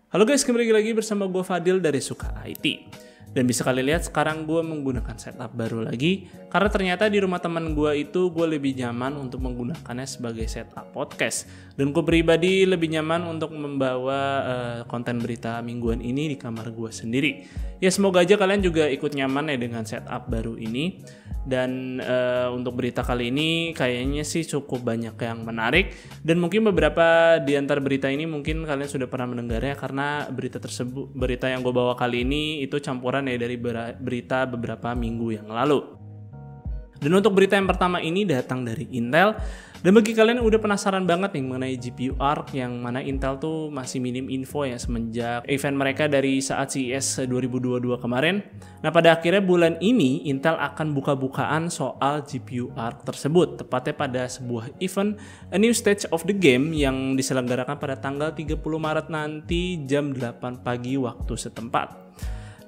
Halo guys, kembali lagi bersama gue Fadil dari Suka IT. Dan bisa kalian lihat sekarang gue menggunakan setup baru lagi karena ternyata di rumah teman gue itu gue lebih nyaman untuk menggunakannya sebagai setup podcast. Dan gue pribadi lebih nyaman untuk membawa konten berita mingguan ini di kamar gue sendiri. Ya semoga aja kalian juga ikut nyaman ya dengan setup baru ini. Dan untuk berita kali ini kayaknya sih cukup banyak yang menarik. Dan mungkin beberapa di antara berita ini mungkin kalian sudah pernah mendengarnya karena berita yang gue bawa kali ini itu campuran ya dari berita beberapa minggu yang lalu. Dan untuk berita yang pertama ini datang dari Intel. Dan bagi kalian yang udah penasaran banget nih mengenai GPU Arc yang mana Intel tuh masih minim info ya semenjak event mereka dari saat CES 2022 kemarin. Nah pada akhirnya bulan ini Intel akan buka-bukaan soal GPU Arc tersebut. Tepatnya pada sebuah event A New Stage of the Game yang diselenggarakan pada tanggal 30 Maret nanti jam 8 pagi waktu setempat.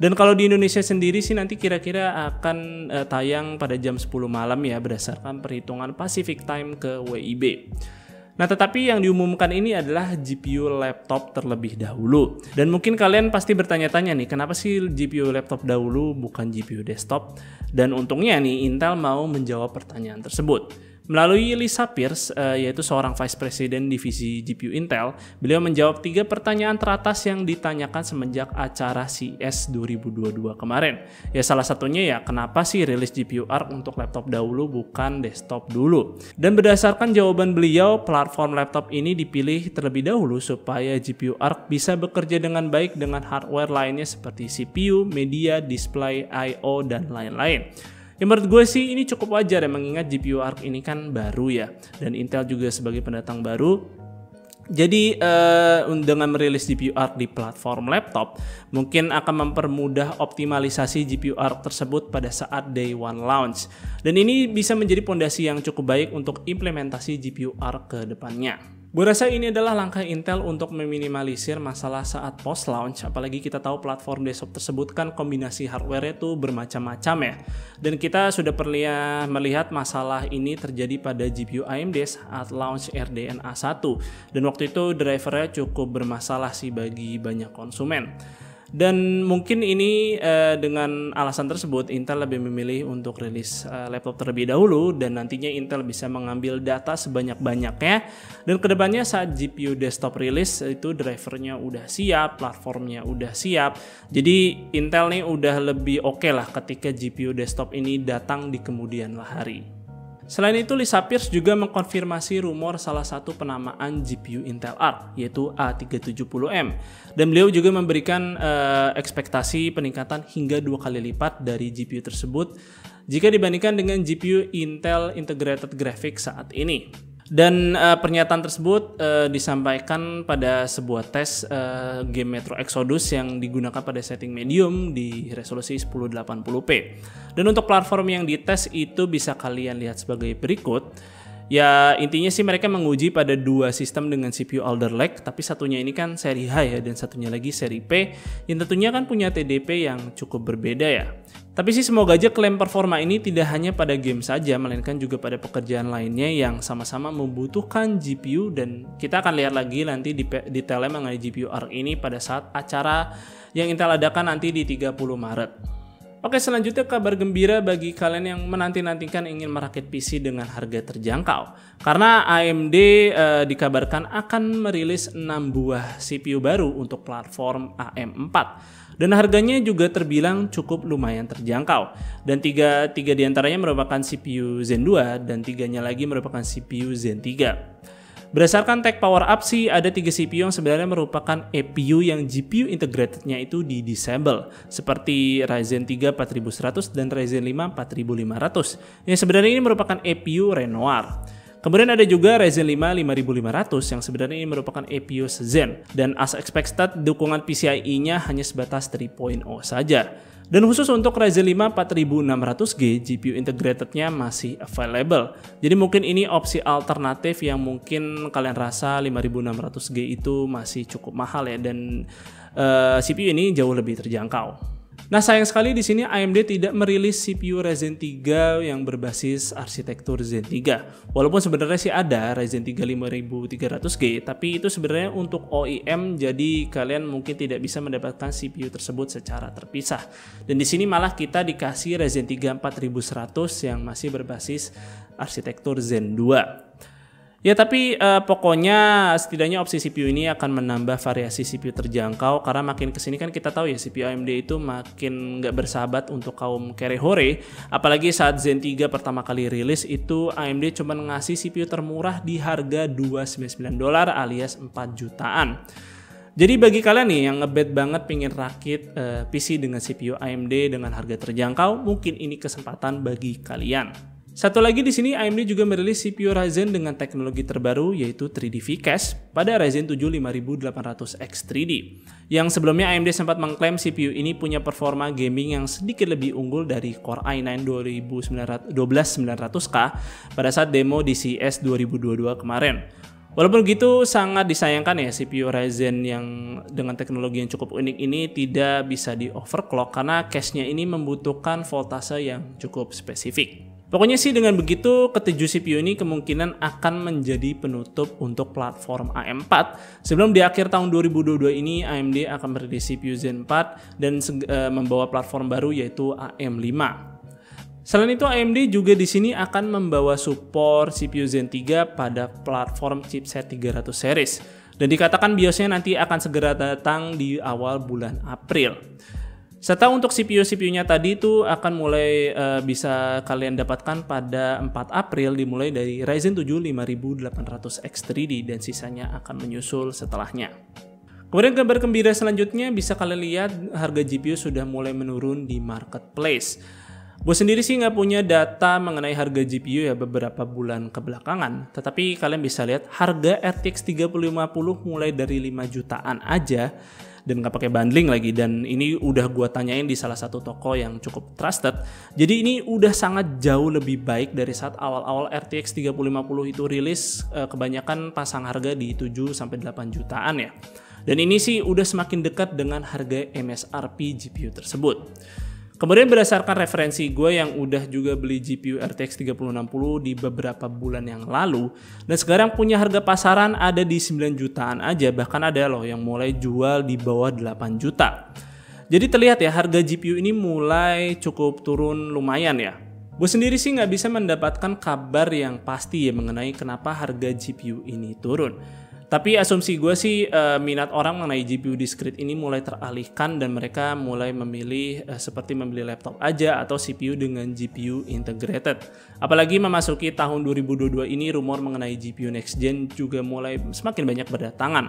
Dan kalau di Indonesia sendiri sih nanti kira-kira akan tayang pada jam 10 malam ya berdasarkan perhitungan Pacific Time ke WIB. Nah tetapi yang diumumkan ini adalah GPU laptop terlebih dahulu. Dan mungkin kalian pasti bertanya-tanya nih kenapa sih GPU laptop dahulu bukan GPU desktop. Dan untungnya nih Intel mau menjawab pertanyaan tersebut. Melalui Lisa Pierce, yaitu seorang Vice President Divisi GPU Intel, beliau menjawab 3 pertanyaan teratas yang ditanyakan semenjak acara CES 2022 kemarin. Ya salah satunya ya kenapa sih rilis GPU Arc untuk laptop dahulu bukan desktop dulu. Dan berdasarkan jawaban beliau, platform laptop ini dipilih terlebih dahulu supaya GPU Arc bisa bekerja dengan baik dengan hardware lainnya seperti CPU, media, display, I/O, dan lain-lain. Ya menurut gue sih ini cukup wajar ya mengingat GPU Arc ini kan baru ya dan Intel juga sebagai pendatang baru. Jadi dengan merilis GPU Arc di platform laptop mungkin akan mempermudah optimalisasi GPU Arc tersebut pada saat day one launch. Dan ini bisa menjadi fondasi yang cukup baik untuk implementasi GPU Arc ke depannya. Gue rasa ini adalah langkah Intel untuk meminimalisir masalah saat post launch, apalagi kita tahu platform desktop tersebut kan kombinasi hardware-nya tuh bermacam-macam ya. Dan kita sudah pernah melihat masalah ini terjadi pada GPU AMD saat launch RDNA 1. Dan waktu itu drivernya cukup bermasalah sih bagi banyak konsumen. Dan mungkin ini dengan alasan tersebut Intel lebih memilih untuk rilis laptop terlebih dahulu dan nantinya Intel bisa mengambil data sebanyak-banyaknya dan kedepannya saat GPU desktop rilis itu drivernya udah siap, platformnya udah siap. Jadi Intel nih udah lebih oke lah ketika GPU desktop ini datang di kemudian hari. Selain itu, Lisa Pierce juga mengkonfirmasi rumor salah satu penamaan GPU Intel Arc, yaitu A370M. Dan beliau juga memberikan ekspektasi peningkatan hingga 2 kali lipat dari GPU tersebut jika dibandingkan dengan GPU Intel Integrated Graphics saat ini. Dan pernyataan tersebut disampaikan pada sebuah tes game Metro Exodus yang digunakan pada setting medium di resolusi 1080p. Dan untuk platform yang dites itu bisa kalian lihat sebagai berikut. Ya intinya sih mereka menguji pada 2 sistem dengan CPU Alder Lake, tapi satunya ini kan seri H ya dan satunya lagi seri P yang tentunya kan punya TDP yang cukup berbeda ya. Tapi sih semoga aja klaim performa ini tidak hanya pada game saja melainkan juga pada pekerjaan lainnya yang sama-sama membutuhkan GPU dan kita akan lihat lagi nanti detailnya mengenai GPU Arc ini pada saat acara yang Intel adakan nanti di 30 Maret. Oke, selanjutnya kabar gembira bagi kalian yang menanti-nantikan ingin merakit PC dengan harga terjangkau. Karena AMD dikabarkan akan merilis 6 buah CPU baru untuk platform AM4. Dan harganya juga terbilang cukup lumayan terjangkau. Dan tiga diantaranya merupakan CPU Zen 2 dan 3-nya lagi merupakan CPU Zen 3. Berdasarkan Tech Power Up sih ada 3 CPU yang sebenarnya merupakan APU yang GPU integratednya itu di-disable seperti Ryzen 3 4100 dan Ryzen 5 4500 yang sebenarnya ini merupakan APU Renoir. Kemudian ada juga Ryzen 5 5500 yang sebenarnya ini merupakan APU Zen dan as expected dukungan PCIe-nya hanya sebatas 3.0 saja. Dan khusus untuk Ryzen 5 4600G, GPU integratednya masih available. Jadi mungkin ini opsi alternatif yang mungkin kalian rasa 5600G itu masih cukup mahal ya dan CPU ini jauh lebih terjangkau. Nah, sayang sekali di sini AMD tidak merilis CPU Ryzen 3 yang berbasis arsitektur Zen 3. Walaupun sebenarnya sih ada Ryzen 3 5300G, tapi itu sebenarnya untuk OEM, jadi kalian mungkin tidak bisa mendapatkan CPU tersebut secara terpisah. Dan di sini malah kita dikasih Ryzen 3 4100 yang masih berbasis arsitektur Zen 2. Ya, tapi pokoknya setidaknya opsi CPU ini akan menambah variasi CPU terjangkau, karena makin kesini kan kita tahu ya CPU AMD itu makin nggak bersahabat untuk kaum kere hore. Apalagi saat Zen 3 pertama kali rilis itu AMD cuma ngasih CPU termurah di harga $299 alias 4 jutaan. Jadi bagi kalian nih yang ngebet banget pengen rakit PC dengan CPU AMD dengan harga terjangkau, mungkin ini kesempatan bagi kalian. Satu lagi di sini AMD juga merilis CPU Ryzen dengan teknologi terbaru yaitu 3D V-Cache pada Ryzen 7 5800X 3D. Yang sebelumnya AMD sempat mengklaim CPU ini punya performa gaming yang sedikit lebih unggul dari Core i9 12900K pada saat demo di CES 2022 kemarin. Walaupun begitu, sangat disayangkan ya CPU Ryzen yang dengan teknologi yang cukup unik ini tidak bisa di overclock karena cache-nya ini membutuhkan voltase yang cukup spesifik. Pokoknya sih dengan begitu, ketujuh CPU ini kemungkinan akan menjadi penutup untuk platform AM4. Sebelum di akhir tahun 2022 ini, AMD akan merilis CPU Zen 4 dan membawa platform baru yaitu AM5. Selain itu, AMD juga di sini akan membawa support CPU Zen 3 pada platform chipset 300 series. Dan dikatakan BIOSnya nanti akan segera datang di awal bulan April. Serta untuk CPU-nya tadi itu akan mulai bisa kalian dapatkan pada 4 April dimulai dari Ryzen 7 5800X 3D dan sisanya akan menyusul setelahnya. Kemudian kabar gembira selanjutnya bisa kalian lihat harga GPU sudah mulai menurun di marketplace. Gue sendiri sih nggak punya data mengenai harga GPU ya beberapa bulan kebelakangan, tetapi kalian bisa lihat harga RTX 3050 mulai dari 5 jutaan aja dan nggak pakai bundling lagi, dan ini udah gua tanyain di salah satu toko yang cukup trusted. Jadi ini udah sangat jauh lebih baik dari saat awal-awal RTX 3050 itu rilis, kebanyakan pasang harga di 7-8 jutaan ya. Dan ini sih udah semakin dekat dengan harga MSRP GPU tersebut. Kemudian berdasarkan referensi gue yang udah juga beli GPU RTX 3060 di beberapa bulan yang lalu, dan sekarang punya harga pasaran ada di 9 jutaan aja, bahkan ada loh yang mulai jual di bawah 8 juta. Jadi terlihat ya harga GPU ini mulai cukup turun lumayan ya. Gue sendiri sih nggak bisa mendapatkan kabar yang pasti ya mengenai kenapa harga GPU ini turun. Tapi asumsi gue sih minat orang mengenai GPU discrete ini mulai teralihkan dan mereka mulai memilih seperti membeli laptop aja atau CPU dengan GPU integrated. Apalagi memasuki tahun 2022 ini rumor mengenai GPU next gen juga mulai semakin banyak berdatangan.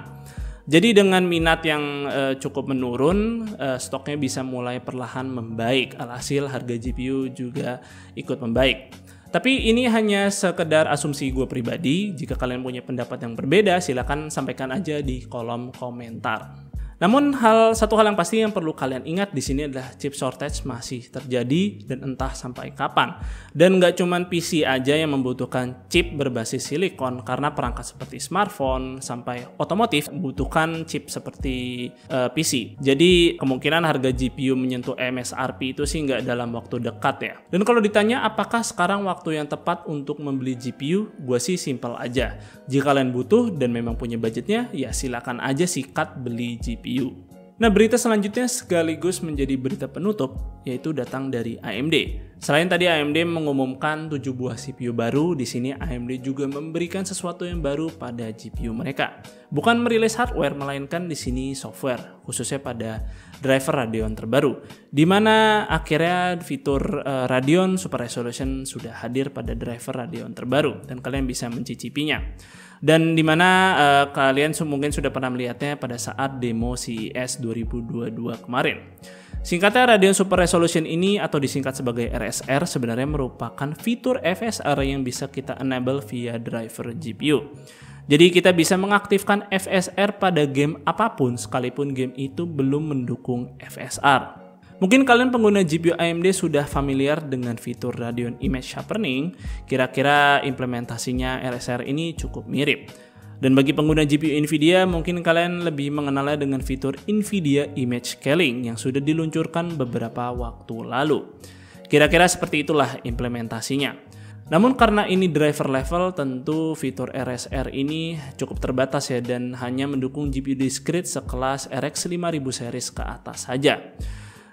Jadi dengan minat yang cukup menurun, stoknya bisa mulai perlahan membaik. Alhasil harga GPU juga ikut membaik. Tapi ini hanya sekedar asumsi gue pribadi. Jika kalian punya pendapat yang berbeda, silakan sampaikan aja di kolom komentar. Namun satu hal yang pasti yang perlu kalian ingat di sini adalah chip shortage masih terjadi dan entah sampai kapan. Dan nggak cuma PC aja yang membutuhkan chip berbasis silikon, karena perangkat seperti smartphone sampai otomotif membutuhkan chip seperti PC. Jadi kemungkinan harga GPU menyentuh MSRP itu sih nggak dalam waktu dekat ya. Dan kalau ditanya apakah sekarang waktu yang tepat untuk membeli GPU, gue sih simple aja. Jika kalian butuh dan memang punya budgetnya, ya silakan aja sikat beli GPU. Nah, berita selanjutnya sekaligus menjadi berita penutup, yaitu datang dari AMD. Selain tadi AMD mengumumkan 7 buah CPU baru, di sini AMD juga memberikan sesuatu yang baru pada GPU mereka. Bukan merilis hardware, melainkan di sini software, khususnya pada driver Radeon terbaru, di mana akhirnya fitur Radeon Super Resolution sudah hadir pada driver Radeon terbaru dan kalian bisa mencicipinya. Dan dimana kalian mungkin sudah pernah melihatnya pada saat demo CES 2022 kemarin. Singkatnya, Radeon Super Resolution ini atau disingkat sebagai RSR sebenarnya merupakan fitur FSR yang bisa kita enable via driver GPU. Jadi kita bisa mengaktifkan FSR pada game apapun sekalipun game itu belum mendukung FSR. Mungkin kalian pengguna GPU AMD sudah familiar dengan fitur Radeon Image Sharpening, kira-kira implementasinya RSR ini cukup mirip. Dan bagi pengguna GPU Nvidia, mungkin kalian lebih mengenalnya dengan fitur Nvidia Image Scaling yang sudah diluncurkan beberapa waktu lalu. Kira-kira seperti itulah implementasinya. Namun karena ini driver level, tentu fitur RSR ini cukup terbatas ya, dan hanya mendukung GPU discrete sekelas RX 5000 series ke atas saja.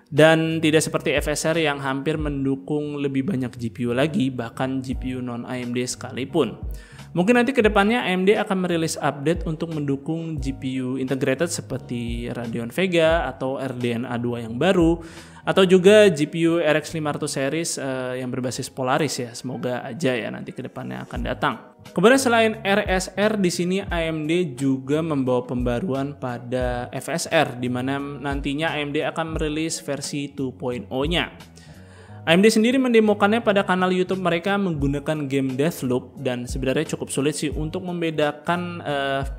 Dan tidak seperti FSR yang hampir mendukung lebih banyak GPU lagi, bahkan GPU non-AMD sekalipun. Mungkin nanti kedepannya AMD akan merilis update untuk mendukung GPU integrated seperti Radeon Vega atau RDNA 2 yang baru, atau juga GPU RX 500 series yang berbasis Polaris ya. Semoga aja ya nanti kedepannya akan datang. Kemudian selain RSR, di sini AMD juga membawa pembaruan pada FSR, di mana nantinya AMD akan merilis versi 2.0-nya. AMD sendiri mendemokannya pada kanal YouTube mereka menggunakan game Deathloop, dan sebenarnya cukup sulit sih untuk membedakan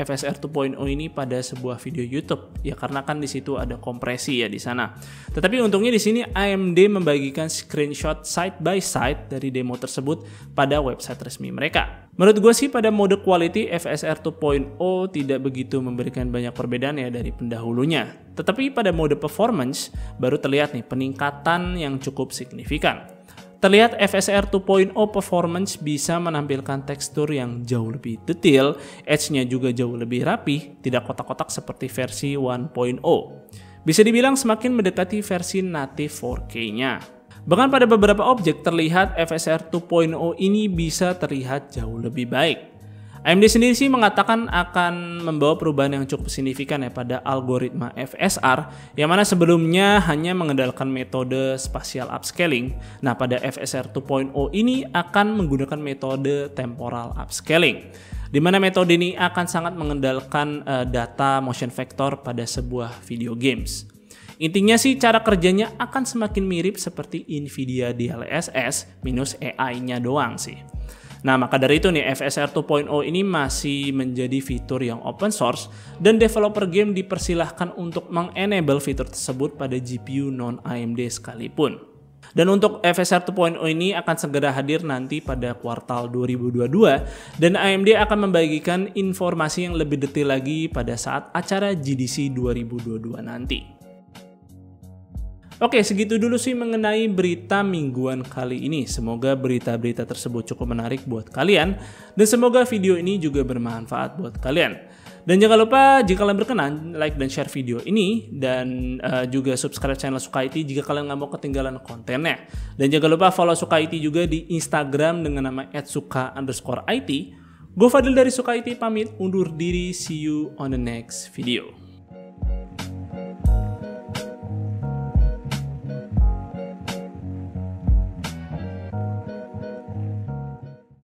FSR 2.0 ini pada sebuah video YouTube ya, karena kan di situ ada kompresi ya di sana. Tetapi untungnya di sini AMD membagikan screenshot side by side dari demo tersebut pada website resmi mereka. Menurut gue sih pada mode quality FSR 2.0 tidak begitu memberikan banyak perbedaan ya dari pendahulunya. Tetapi pada mode performance baru terlihat nih peningkatan yang cukup signifikan. Terlihat FSR 2.0 performance bisa menampilkan tekstur yang jauh lebih detail, edge-nya juga jauh lebih rapi, tidak kotak-kotak seperti versi 1.0. Bisa dibilang semakin mendekati versi native 4K-nya. Bahkan pada beberapa objek terlihat FSR 2.0 ini bisa terlihat jauh lebih baik. AMD sendiri sih mengatakan akan membawa perubahan yang cukup signifikan ya pada algoritma FSR, yang mana sebelumnya hanya mengandalkan metode spatial upscaling. Nah, pada FSR 2.0 ini akan menggunakan metode temporal upscaling, di mana metode ini akan sangat mengandalkan data motion vector pada sebuah video games. Intinya sih cara kerjanya akan semakin mirip seperti Nvidia DLSS minus AI-nya doang sih. Nah, maka dari itu nih FSR 2.0 ini masih menjadi fitur yang open source, dan developer game dipersilahkan untuk mengenable fitur tersebut pada GPU non-AMD sekalipun. Dan untuk FSR 2.0 ini akan segera hadir nanti pada kuartal 2022, dan AMD akan membagikan informasi yang lebih detail lagi pada saat acara GDC 2022 nanti. Oke, segitu dulu sih mengenai berita mingguan kali ini. Semoga berita-berita tersebut cukup menarik buat kalian, dan semoga video ini juga bermanfaat buat kalian. Dan jangan lupa jika kalian berkenan, like dan share video ini, dan juga subscribe channel Suka IT jika kalian nggak mau ketinggalan kontennya. Dan jangan lupa follow Suka IT juga di Instagram dengan nama @suka_it. Gue Fadil dari Suka IT pamit undur diri, see you on the next video.